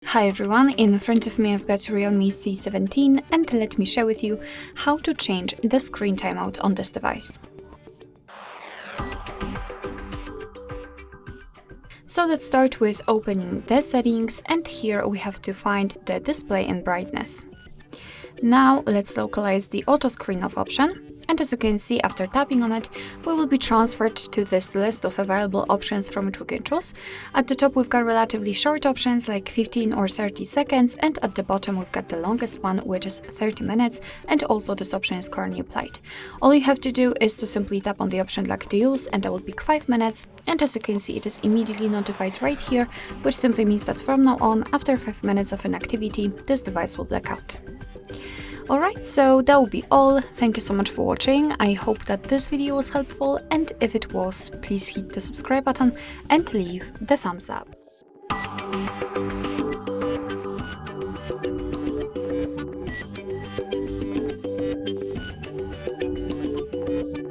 Hi everyone, in front of me I've got REALME C17 and let me share with you how to change the screen timeout on this device. So let's start with opening the settings, and here we have to find the display and brightness. Now let's localize the auto screen off option, and as you can see, after tapping on it, we will be transferred to this list of available options from which we can choose. At the top we've got relatively short options like 15 or 30 seconds, and at the bottom we've got the longest one, which is 30 minutes, and also this option is currently applied. All you have to do is to simply tap on the option like to use, and I will pick 5 minutes, and as you can see, it is immediately notified right here, which simply means that from now on, after 5 minutes of an activity, this device will black out. Alright, so that will be all. Thank you so much for watching. I hope that this video was helpful, and if it was, please hit the subscribe button and leave the thumbs up.